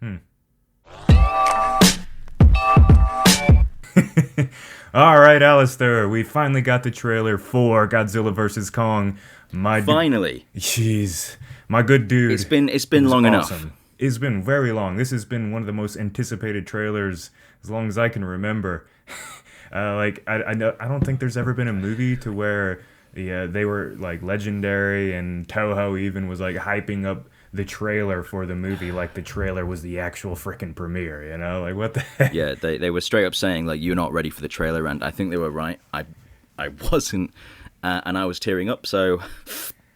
Hmm. All right, Alistair, we finally got the trailer for Godzilla vs. Kong. Finally, Jeez, my good dude. it's It been was long enough. awesome. It's been very long. This has been one of the most anticipated trailers as long as I can remember. I know I don't think there's ever been a movie to where yeah they were like legendary and Toho even was like hyping up the trailer for the movie like the trailer was the actual freaking premiere. You know, like what the heck? Yeah, they were straight up saying like you're not ready for the trailer, and I think they were right. I wasn't, and I was tearing up. So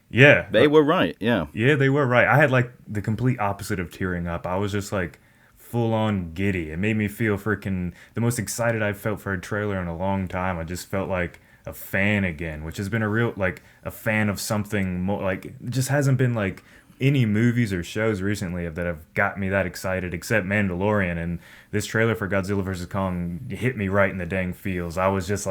Yeah, they were right. Yeah, yeah, they were right. I had like the complete opposite of tearing up. I was just like full on giddy. It made me feel freaking the most excited I've felt for a trailer in a long time. I just felt like a fan again, which has been a real like a fan of something more like it just hasn't been like any movies or shows recently that have got me that excited except Mandalorian and this trailer for Godzilla vs Kong hit me right in the dang feels. I was just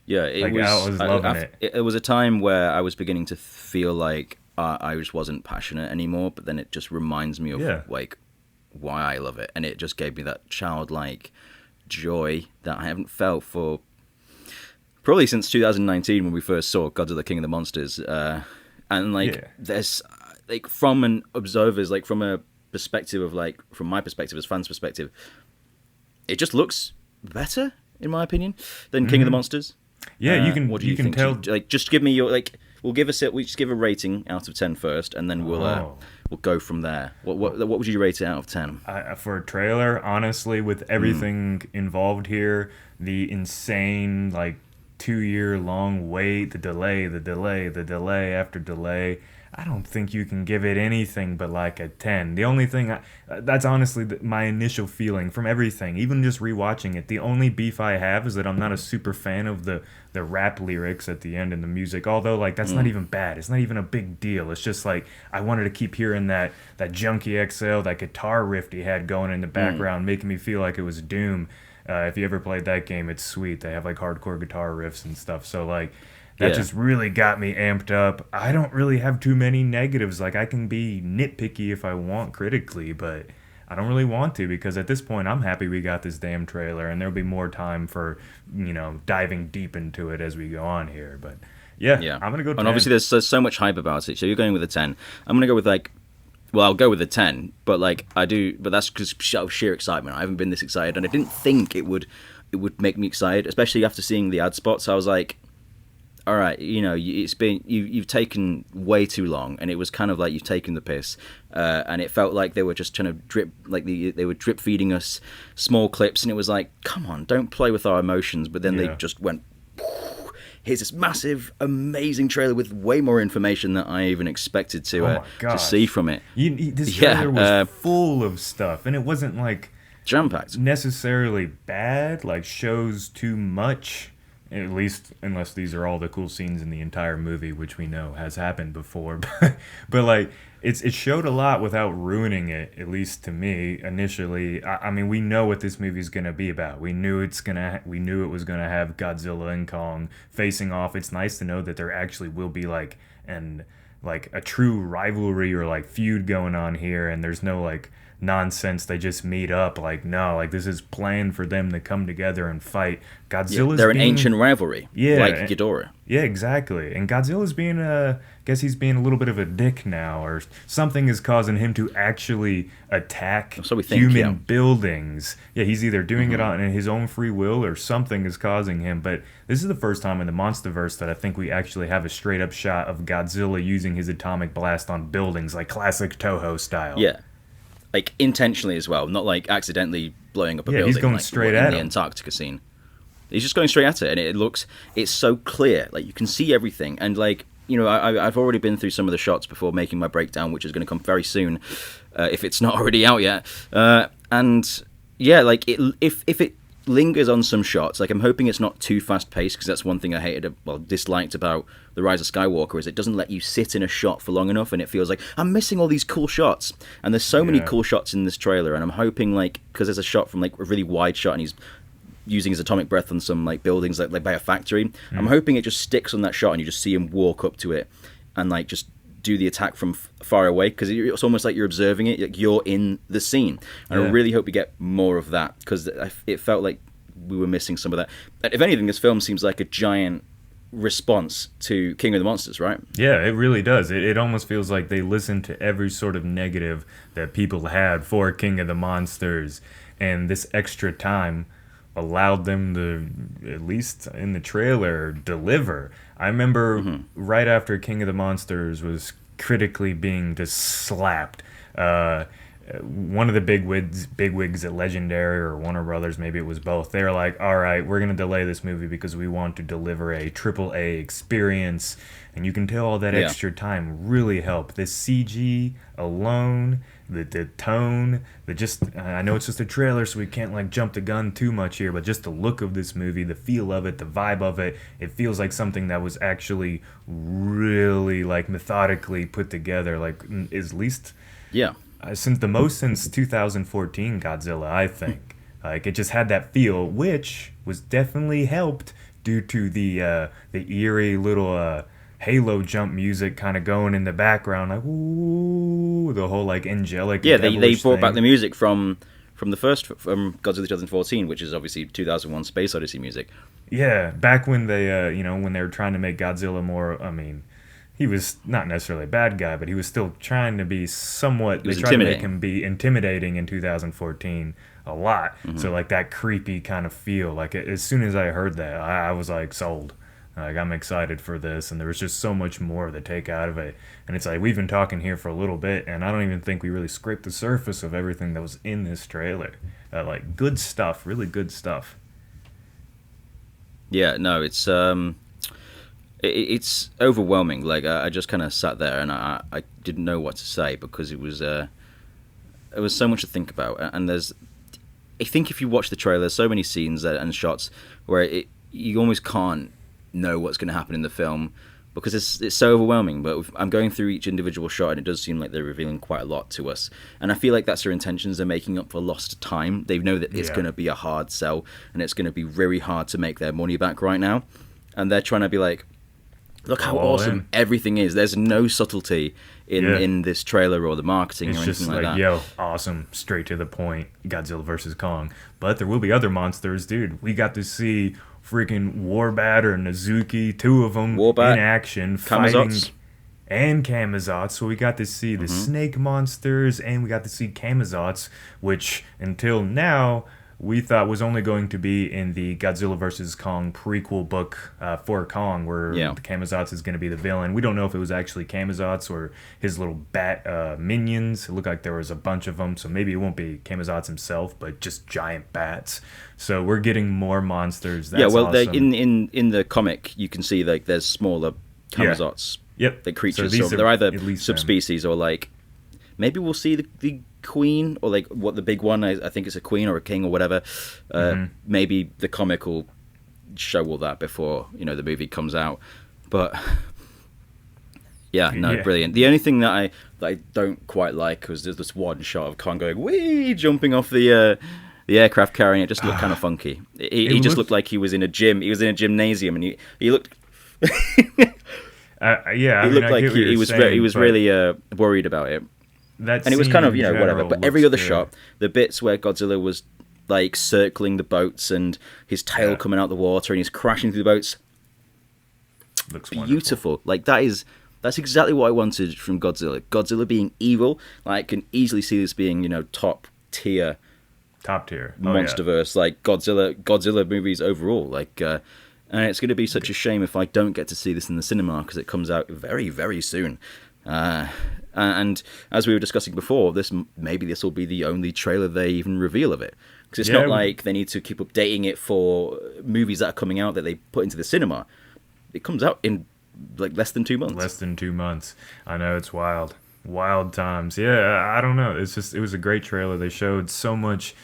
yeah. It like I was. was loving it. It was a time where I was beginning to feel like I just wasn't passionate anymore. But then it just reminds me of Yeah. like why I love it, and it just gave me that childlike joy that I haven't felt for probably since 2019 when we first saw Godzilla King of the Monsters. And like Yeah. there's like from an observer's like from a perspective of like from my perspective as fans perspective, it just looks better in my opinion than King of the Monsters. Yeah, What do you can think? tell. Like just give me your like we just give a rating out of 10 first, and then Oh. we'll go from there. What would you rate it out of 10? For a trailer, honestly, with everything involved here, the insane like 2 year long wait, the delay after delay, I don't think you can give it anything but like a 10. The only thing that's honestly my initial feeling from everything, even just rewatching it. The only beef I have is that I'm not a super fan of the rap lyrics at the end and the music. Although like that's not even bad. It's not even a big deal. It's just like I wanted to keep hearing that Junkie XL, that guitar riff he had going in the background, making me feel like it was Doom. If you ever played that game, it's sweet. They have like hardcore guitar riffs and stuff. So like that Yeah. just really got me amped up. I don't really have too many negatives. Like I can be nitpicky if I want critically, but I don't really want to because at this point I'm happy we got this damn trailer and there'll be more time for, diving deep into it as we go on here. But yeah, Yeah. I'm gonna go 10. And obviously there's so much hype about it. So you're going with a 10. I'm going to go with like well, I'll go with a 10, but like but that's because of sheer excitement. I haven't been this excited, and I didn't think it would make me excited, especially after seeing the ad spots. I was like, all right, you've taken way too long, and it was kind of like you've taken the piss, and it felt like they were just trying to drip, like they were drip feeding us small clips, and it was like, come on, don't play with our emotions. But then they Yeah. just went. Here's this massive, amazing trailer with way more information than I even expected Oh my to gosh. see from it. This Yeah, trailer was full of stuff, and it wasn't like Jam packed. necessarily bad, like shows too much. At least, unless these are all the cool scenes in the entire movie, which we know has happened before. But like, it showed a lot without ruining it. At least to me, initially. I mean, we know what this movie's gonna be about. We knew it was gonna have Godzilla and Kong facing off. It's nice to know that there actually will be like a true rivalry or like feud going on here, and there's no like nonsense they just meet up. Like no, like this is planned for them to come together and fight. Godzilla's They're an being, ancient rivalry, Yeah, like and- Ghidorah. yeah, exactly. And Godzilla's being guess he's being a little bit of a dick now, or something is causing him to actually attack So we think, human yeah. buildings. Yeah, he's either doing it on in his own free will or something is causing him. But this is the first time in the MonsterVerse that I think we actually have a straight up shot of Godzilla using his atomic blast on buildings, like classic Toho style. Yeah, like intentionally as well, not like accidentally blowing up a Yeah, building. he's going like straight in at the him. Antarctica scene. He's just going straight at it, and it's so clear. Like you can see everything, and like I've already been through some of the shots before making my breakdown, which is going to come very soon, if it's not already out yet. And yeah, like if it lingers on some shots, like I'm hoping it's not too fast paced, because that's one thing I disliked about The Rise of Skywalker, is it doesn't let you sit in a shot for long enough, and it feels like I'm missing all these cool shots. And there's so many Yeah. cool shots in this trailer, and I'm hoping like because there's a shot from like a really wide shot, and he's using his atomic breath on some like buildings like by a factory. I'm hoping it just sticks on that shot and you just see him walk up to it and like just do the attack from far away, because it's almost like you're observing it, like you're in the scene. And Yeah. I really hope we get more of that, because it felt like we were missing some of that. And if anything, this film seems like a giant response to King of the Monsters, right? Yeah, it really does. It almost feels like they listened to every sort of negative that people had for King of the Monsters, and this extra time allowed them to, at least in the trailer, deliver. I remember right after King of the Monsters was critically being just slapped. One of the bigwigs at Legendary or Warner Brothers, maybe it was both. They were like, "All right, we're gonna delay this movie because we want to deliver a AAA experience." And you can tell all that extra time really helped. The CG alone, the tone, the just. I know it's just a trailer, so we can't like jump the gun too much here, but just the look of this movie, the feel of it, the vibe of it, it feels like something that was actually really like methodically put together. Like at least. Yeah. Since 2014 Godzilla, I think. Like it just had that feel, which was definitely helped due to the eerie little Halo jump music kind of going in the background, like ooh, the whole like angelic. Yeah, they brought thing. back the music from Godzilla 2014, which is obviously 2001: Space Odyssey music. Yeah, back when they when they were trying to make Godzilla more. I mean, he was not necessarily a bad guy, but he was still trying to be somewhat. They tried to make him be intimidating in 2014 a lot. So like that creepy kind of feel. Like as soon as I heard that, I was like sold. Like I'm excited for this, and there was just so much more to take out of it. And it's like we've been talking here for a little bit, and I don't even think we really scraped the surface of everything that was in this trailer. Like good stuff, really good stuff. Yeah, no, it's overwhelming. Like I just kind of sat there and I didn't know what to say, because it was so much to think about. And I think if you watch the trailer, there's so many scenes and shots where you almost can't know what's going to happen in the film, because it's so overwhelming. But I'm going through each individual shot, and it does seem like they're revealing quite a lot to us. And I feel like that's their intentions. They're making up for lost time. They know that it's going to be a hard sell, and it's going to be very hard to make their money back right now. And they're trying to be like, look how awesome everything is. There's no subtlety in this trailer or the marketing or anything like that. Yo, awesome, straight to the point, Godzilla vs. Kong. But there will be other monsters, dude. We got to see freaking Warbat or Nazuki, two of them in action, fighting. And Kamazots. So we got to see the snake monsters, and we got to see Kamazots, which until now we thought was only going to be in the Godzilla vs. Kong prequel book for Kong, where the Kamazots is going to be the villain. We don't know if it was actually Kamazots or his little bat minions. It looked like there was a bunch of them, so maybe it won't be Kamazots himself, but just giant bats. So we're getting more monsters. That's awesome. In the comic, you can see like there's smaller Kamazots. Yep. The creatures. So they're either subspecies or like maybe we'll see the queen, or like what the big one, I think it's a queen or a king or whatever. Maybe the comic will show all that before the movie comes out. But brilliant. The only thing that I don't quite like was there's this one shot of Kong going wee, jumping off the aircraft carrier. It just looked kind of funky. He just looked like he was in a gym. He was in a gymnasium, and he looked. He looked like he was really worried about it. And it was kind of whatever. But every other shot, the bits where Godzilla was like circling the boats and his tail coming out the water and he's crashing through the boats, looks beautiful. Like that's exactly what I wanted from Godzilla. Godzilla being evil. Like, I can easily see this being top tier monsterverse, like Godzilla movies overall. Like. And it's going to be such a shame if I don't get to see this in the cinema, because it comes out very, very soon. And as we were discussing before, maybe this will be the only trailer they even reveal of it. Because it's not like they need to keep updating it for movies that are coming out that they put into the cinema. It comes out in like less than 2 months. Less than 2 months. I know, it's wild. Wild times. Yeah, I don't know. It was a great trailer. They showed so much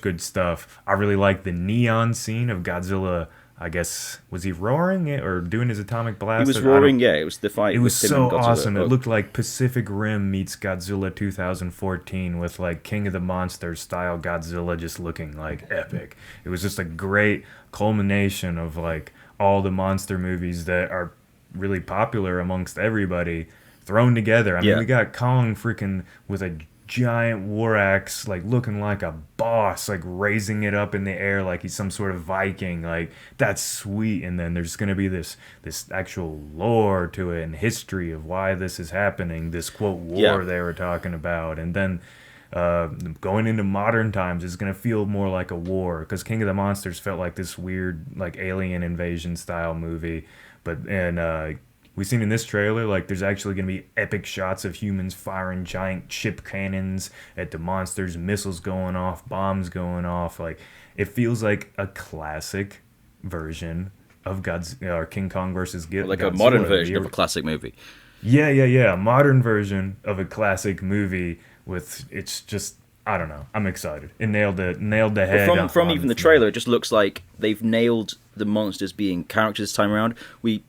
good stuff. I really like the neon scene of Godzilla. I guess, was he roaring it or doing his atomic blast? He was roaring, yeah. It was the fight. It was so awesome. It looked like Pacific Rim meets Godzilla 2014 with like King of the Monsters style Godzilla just looking like epic. It was just a great culmination of like all the monster movies that are really popular amongst everybody thrown together. I mean, Yeah. we got Kong freaking with a giant war axe, like looking like a boss, like raising it up in the air like he's some sort of Viking. Like that's sweet. And then there's gonna be this actual lore to it and history of why this is happening. This quote war Yeah. they were talking about, and then. Going into modern times is gonna feel more like a war because King of the Monsters felt like this weird like alien invasion style movie, but we seen in this trailer like there's actually gonna be epic shots of humans firing giant ship cannons at the monsters, missiles going off, bombs going off. Like it feels like a classic version of or King Kong versus Like Godzilla. a modern version of a classic movie. Yeah. A modern version of a classic movie with it's just I don't know. I'm excited. It nailed the head. From even the trailer, it just looks like they've nailed the monsters being characters this time around. We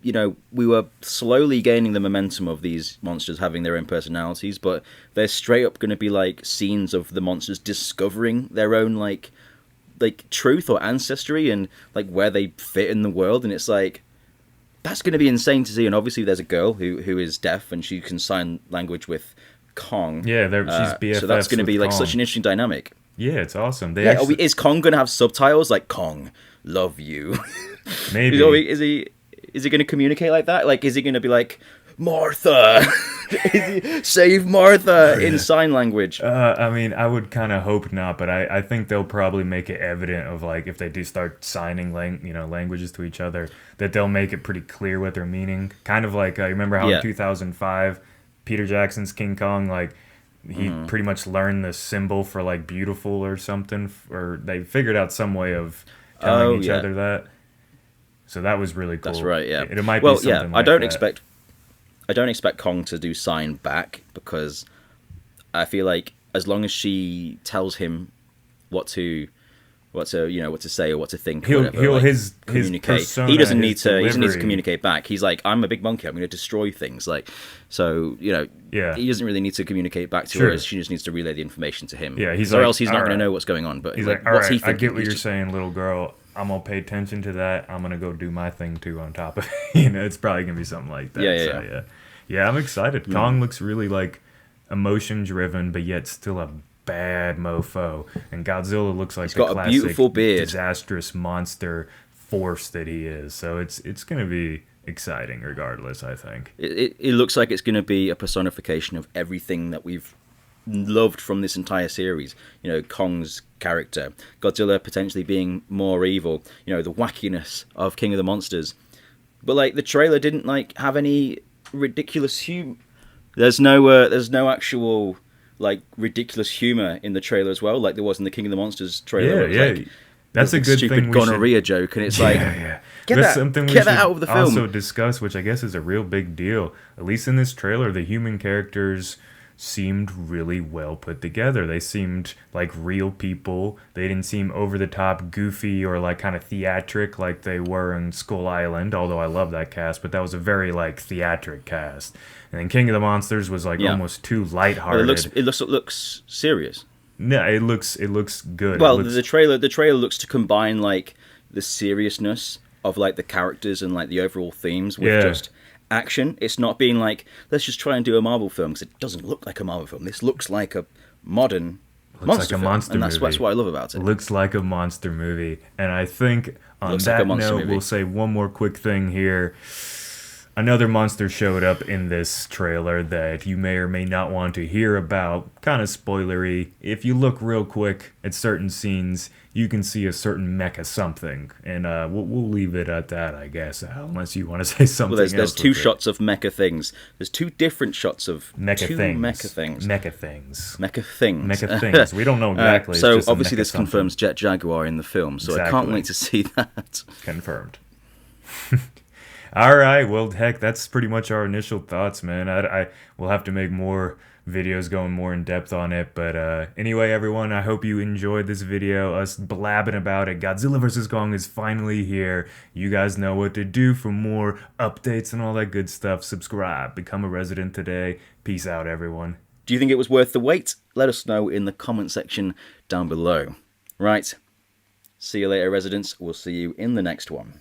were slowly gaining the momentum of these monsters having their own personalities, but they're straight up going to be like scenes of the monsters discovering their own like truth or ancestry and like where they fit in the world, and it's like that's going to be insane to see. And obviously, there's a girl who is deaf and she can sign language with Kong. Yeah, she's BFFs. So that's going to be like Kong. such an interesting dynamic. Yeah, it's awesome. Is Kong going to have subtitles like Kong, love you? Maybe. Is he going to communicate like that? Like, is he going to be like Martha? Save Martha in sign language? I mean, I would kind of hope not, but I think they'll probably make it evident of like if they do start signing languages to each other, that they'll make it pretty clear what they're meaning. Kind of like you remember how in 2005, Peter Jackson's King Kong, like he pretty much learned the symbol for like beautiful or something, or they figured out some way of telling each other that. So that was really cool. That's right. Yeah. It might be something like that. I don't expect Kong to do sign back because I feel like as long as she tells him what to say or what to think, he'll whatever, his communicate. persona, He doesn't his need to delivery. communicate back. He's like, I'm a big monkey. I'm going to destroy things. Like, so Yeah. he doesn't really need to communicate back to her. She just needs to relay the information to him. Yeah, or else he's not going to know what's going on. But he's like, all what's he right, I thinking? get what you're saying, little girl. I'm gonna pay attention to that. I'm gonna go do my thing too on top of it. It's probably gonna be something like that. Yeah, I'm excited. Kong looks really like emotion driven, but yet still a bad mofo. And Godzilla looks like the classic beautiful beard, disastrous monster force that he is. So it's gonna be exciting regardless, I think. It looks like it's going to be a personification of everything that we've loved from this entire series. Kong's character, Godzilla potentially being more evil, the wackiness of King of the Monsters. But like the trailer didn't like have any ridiculous humor. There's no actual like ridiculous humor in the trailer as well, like there was in the King of the Monsters trailer. Yeah. That's a good stupid thing. Gonorrhea joke, and it's like, get that out of the film. Also discuss, which I guess is a real big deal. At least in this trailer, the human characters seemed really well put together. They seemed like real people. They didn't seem over the top, goofy, or like kind of theatric like they were in Skull Island. Although I love that cast, but that was a very like theatric cast. And then King of the Monsters was like almost too lighthearted. It looks serious. No, it looks good. Well, the trailer looks to combine like the seriousness of like the characters and like the overall themes with just action. It's not being like, let's just try and do a Marvel film, because it doesn't look like a Marvel film. This looks like a modern monster film, and that's what I love about it. It looks like a monster movie, and I think on that note, we'll say one more quick thing here. Another monster showed up in this trailer that you may or may not want to hear about. Kind of spoilery. If you look real quick at certain scenes, you can see a certain mecha something. And we'll leave it at that, I guess, unless you want to say something else. There's two shots of mecha things. There's two different shots of mecha things. Mecha things. We don't know exactly. So obviously this confirms Jet Jaguar in the film, so I can't wait to see that. Confirmed. All right, well, heck, that's pretty much our initial thoughts, man. We'll have to make more videos going more in depth on it, but anyway, everyone, I hope you enjoyed this video, us blabbing about it. Godzilla vs. Kong is finally here. You guys know what to do for more updates and all that good stuff. Subscribe, become a resident today. Peace out, everyone. Do you think it was worth the wait? Let us know in the comment section down below. Right, see you later, residents. We'll see you in the next one.